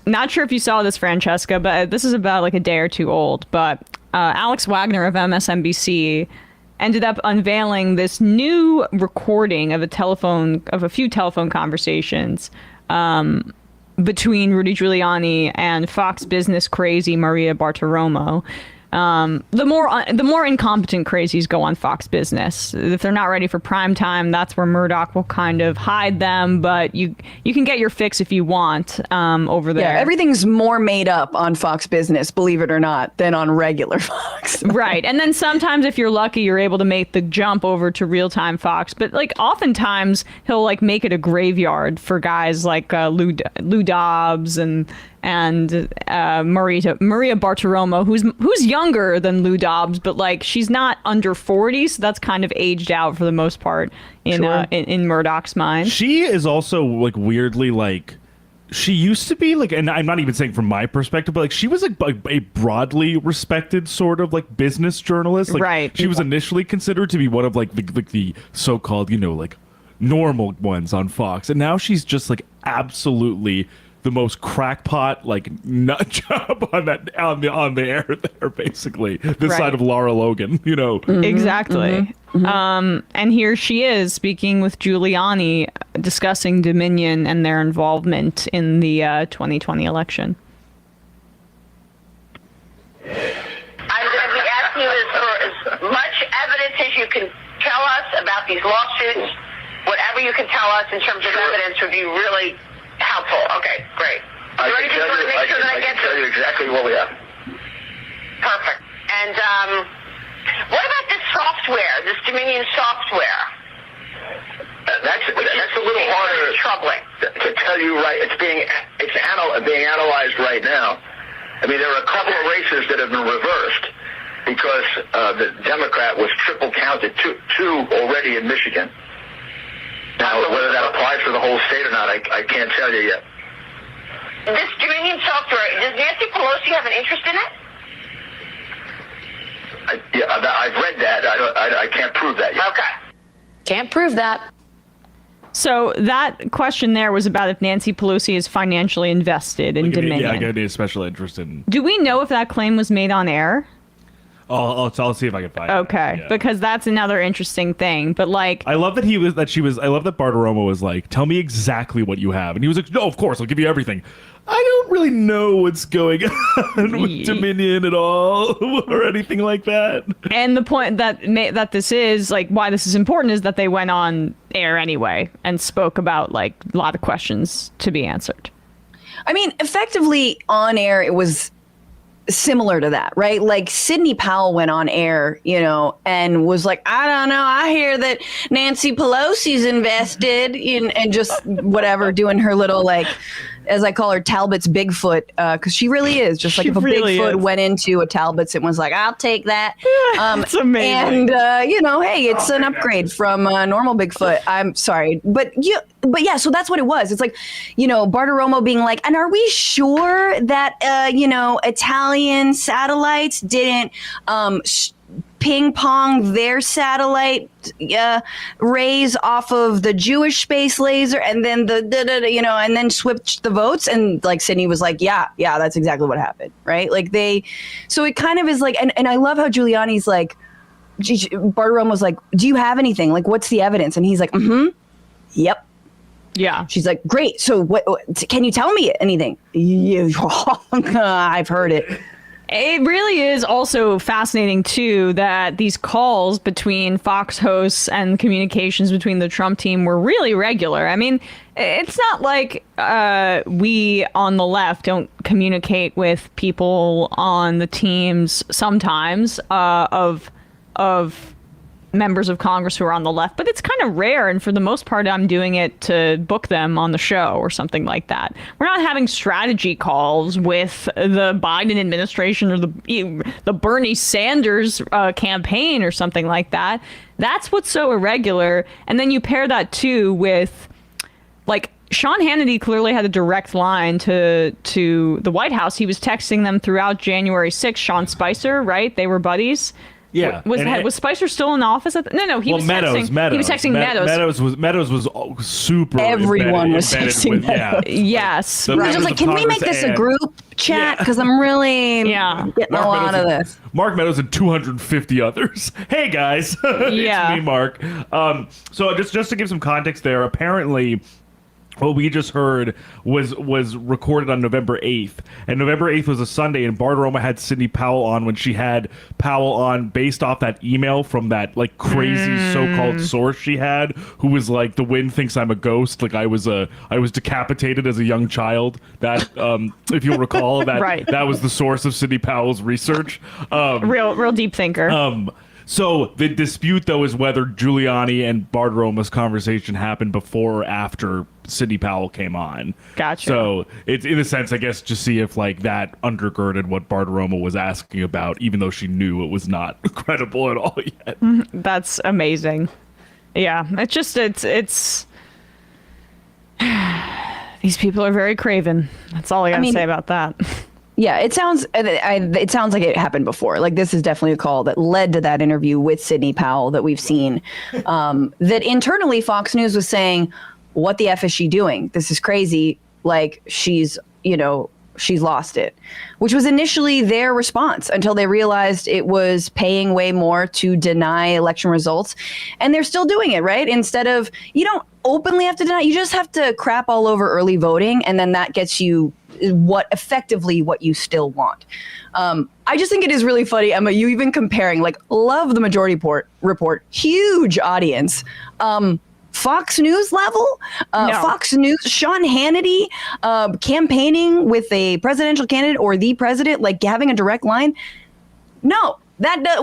not sure if you saw this, Francesca, but this is about like a day or two old. But Alex Wagner of MSNBC ended up unveiling this new recording of a few telephone conversations between Rudy Giuliani and Fox business crazy Maria Bartiromo. The more incompetent crazies go on Fox Business. If they're not ready for prime time, that's where Murdoch will kind of hide them. But you can get your fix if you want over there. Yeah, everything's more made up on Fox Business, believe it or not, than on regular Fox. Right. And then sometimes if you're lucky, you're able to make the jump over to real-time Fox. But like oftentimes he'll like make it a graveyard for guys like Lou Dobbs and Maria Bartiromo, who's younger than Lou Dobbs, but like she's not under 40, so that's kind of aged out for the most part in Murdoch's mind. She is also like weirdly like she used to be like, and I'm not even saying from my perspective, but like she was like a broadly respected sort of like business journalist. Like, right. She was initially considered to be one of like the so-called like normal ones on Fox, and now she's just like absolutely the most crackpot like nut job on the air there, basically this right. side of Laura Logan, Mm-hmm. Exactly. Mm-hmm. And here she is speaking with Giuliani, discussing Dominion and their involvement in the 2020 election. I'm going to be asking you for as much evidence as you can tell us about these lawsuits. Whatever you can tell us in terms of evidence would be really helpful. Okay, great. I can tell you exactly what we have. Perfect. And what about this software, this Dominion software? That's a little harder troubling to tell you. Right, it's being analyzed right now. I mean, there are a couple of races that have been reversed because the Democrat was triple counted, two already in Michigan. Now, whether that applies for the whole state or not, I can't tell you yet. This Dominion software, does Nancy Pelosi have an interest in it? I've read that. I can't prove that yet. Okay. Can't prove that. So that question there was about if Nancy Pelosi is financially invested in Dominion. Yeah, I got a special interest in. Do we know if that claim was made on air? I'll see if I can find it. Okay, yeah. Because that's another interesting thing. But like, I love that I love that Bartiromo was like, tell me exactly what you have. And he was like, no, of course, I'll give you everything. I don't really know what's going on with Dominion at all or anything like that. And the point that this is like, why this is important is that they went on air anyway and spoke about like a lot of questions to be answered. I mean, effectively on air, it was similar to that, right? Like Sidney Powell went on air, and was like, I don't know, I hear that Nancy Pelosi's invested in, and just whatever, doing her little, like, as I call her, Talbot's Bigfoot, because she really is just like if a really Bigfoot is. went into a Talbot's and was like, I'll take that. It's amazing. And hey, it's an upgrade from normal Bigfoot. I'm sorry, but yeah, so that's what it was. It's like, Bartiromo being like, and are we sure that Italian satellites didn't ping pong their satellite rays off of the Jewish space laser, and then and then switched the votes, and like Sydney was like, yeah, that's exactly what happened, right? Like so it kind of is like, and I love how Giuliani's like, Bartiromo's like, do you have anything? Like, what's the evidence? And he's like, yep. Yeah. She's like, great. So what can you tell me anything? I've heard it. It really is also fascinating, too, that these calls between Fox hosts and communications between the Trump team were really regular. I mean, it's not like we on the left don't communicate with people on the teams sometimes of members of Congress who are on the left, but it's kind of rare. And for the most part, I'm doing it to book them on the show or something like that. We're not having strategy calls with the Biden administration or the Bernie Sanders campaign or something like that. That's what's so irregular. And then you pair that too with like Sean Hannity clearly had a direct line to the White House. He was texting them throughout January 6th, Sean Spicer, right? They were buddies. Yeah. Was Spicer still in office at no, he was texting. He was texting Meadows. Meadows was super. Everyone was embedded texting with, Meadows. Yes. I was just like, can we make this a group chat? Because I'm really getting a lot of this. Mark Meadows and 250 others. Hey guys, it's me, Mark. So just to give some context there, apparently, what we just heard was recorded on November 8th. And November 8th was a Sunday, and Bartiromo had Sidney Powell on when she had Powell on based off that email from that like crazy so-called source she had, who was like, the wind thinks I'm a ghost. Like I was decapitated as a young child. That if you'll recall, that that was the source of Sidney Powell's research. Real deep thinker. So the dispute, though, is whether Giuliani and Bartiromo's conversation happened before or after Sidney Powell came on. Gotcha. So it's, in a sense, I guess, to see if like that undergirded what Bartiromo was asking about, even though she knew it was not credible at all yet. That's amazing. Yeah, it's these people are very craven. That's all I gotta say about that. Yeah, it sounds like it happened before. Like this is definitely a call that led to that interview with Sidney Powell that we've seen. That internally Fox News was saying, "What the F is she doing? This is crazy. Like she's lost it," which was initially their response until they realized it was paying way more to deny election results, and they're still doing it, right? Instead of, you don't openly have to deny, you just have to crap all over early voting, and then that gets you what you still want. I just think it is really funny, Emma, you even comparing, like, love the Majority Report, huge audience, Fox News level, Fox News, Sean Hannity campaigning with a presidential candidate or the president, like having a direct line. No,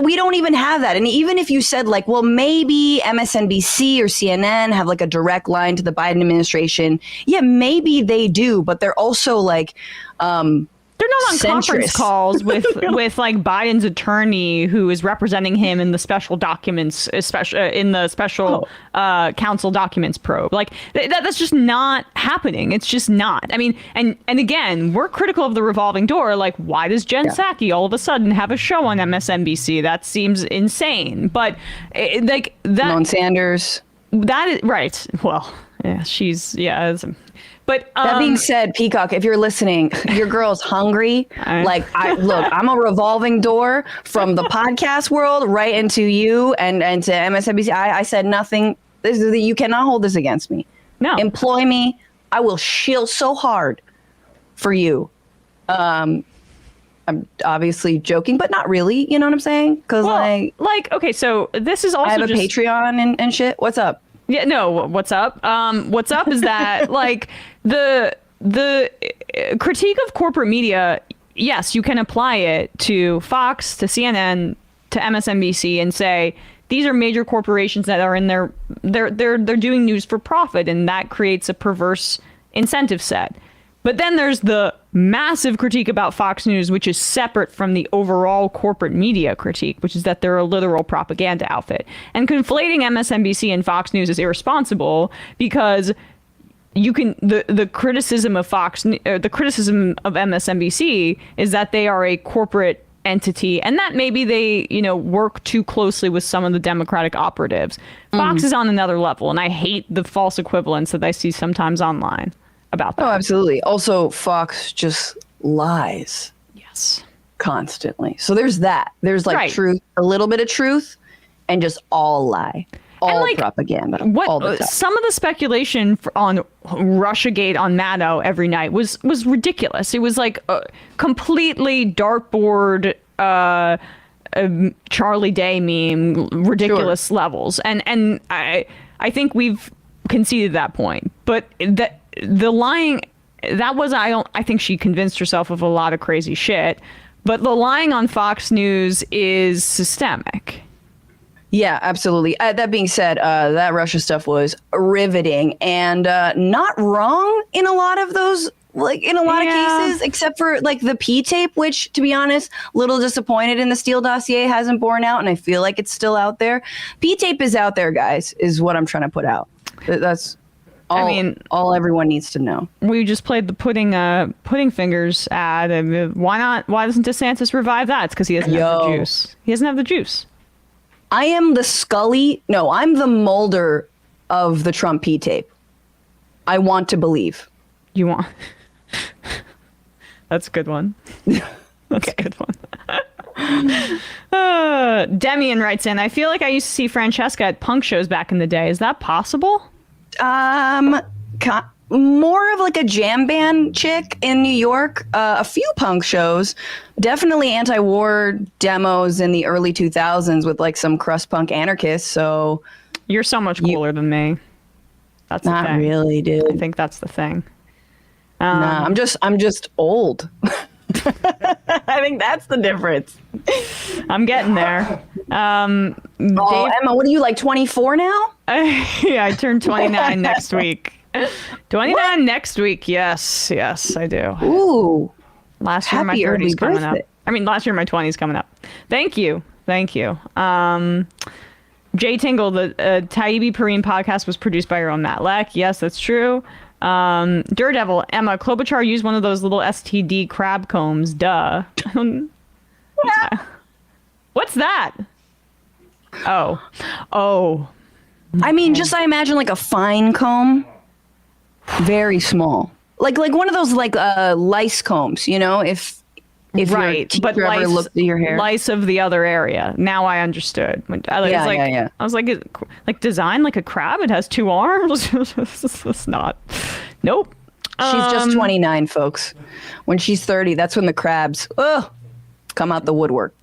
we don't even have that. And even if you said like, well, maybe MSNBC or CNN have like a direct line to the Biden administration. Yeah, maybe they do, but they're also like, they're not on conference calls with like Biden's attorney who is representing him in the special documents, especially in the special counsel documents probe. Like that's just not happening. It's just not. I mean, and again, we're critical of the revolving door. Like, why does Jen Psaki all of a sudden have a show on MSNBC? That seems insane. But like that, Simone Sanders. That is right. Well, yeah, But that being said, Peacock, if you're listening, your girl's hungry. Look, I'm a revolving door from the podcast world right into you and to MSNBC. I said nothing. You cannot hold this against me. No. Employ me. I will shield so hard for you. I'm obviously joking, but not really. You know what I'm saying? Because okay, so this is also I have a Patreon and shit. What's up? Yeah, no, what's up? What's up is that like the critique of corporate media, yes, you can apply it to Fox, to CNN, to MSNBC and say these are major corporations that are in they're doing news for profit, and that creates a perverse incentive set. But then there's the massive critique about Fox News, which is separate from the overall corporate media critique, which is that they're a literal propaganda outfit. And conflating MSNBC and Fox News is irresponsible because you can the criticism of the criticism of MSNBC is that they are a corporate entity and that maybe they work too closely with some of the Democratic operatives. Fox is on another level, and I hate the false equivalence that I see sometimes online about that. Oh, absolutely. Also, Fox just lies. Yes. Constantly. So there's that. There's like truth, a little bit of truth, and just all lie. All propaganda. All the time. Some of the speculation on Russiagate on Maddow every night was ridiculous. It was like a completely dartboard Charlie Day meme, ridiculous levels. And I think we've conceded that point. But the lying, I think she convinced herself of a lot of crazy shit, but the lying on Fox News is systemic. Yeah, absolutely. That being said, that Russia stuff was riveting and not wrong in a lot of those, like in a lot of cases, except for like the P tape, which, to be honest, little disappointed in the Steele dossier hasn't borne out, and I feel like it's still out there. P tape is out there, guys, is what I'm trying to put out. That's all everyone needs to know. We just played the pudding fingers ad. Why not? Why doesn't DeSantis revive that? It's because he doesn't have the juice. He doesn't have the juice. I am the Scully. No, I'm the Mulder of the Trump P-tape. I want to believe. You want? That's a good one. That's a good one. Demian writes in, I feel like I used to see Francesca at punk shows back in the day. Is that possible? More of like a jam band chick in New York. A few punk shows. Definitely anti-war demos in the early 2000s with like some crust punk anarchists. So you're so much cooler than me. That's the not thing. really, dude. I think that's the thing. Nah, I'm just old. I think that's the difference. I'm getting there. Oh, Dave, Emma, what are you, like 24 now? yeah, I turned 29 next week. 29 next week. Yes, I do. Ooh. Last year my Happy 30s early coming up. birthday. I mean, last year my 20s coming up. Thank you. Jay Tingle, the Taibbi Perrine podcast was produced by your own Matt Leck. Yes, that's true. Daredevil, Emma, Klobuchar used one of those little STD crab combs. Duh. What's that? Oh. I mean, just I imagine like a fine comb, very small, like one of those like lice combs. You know, if Right, your but teacher ever looked at your hair, lice of the other area. Now I understood. I was like, like design like a crab. It has two arms. It's not. Nope. She's just 29, folks. When she's 30, that's when the crabs come out the woodwork.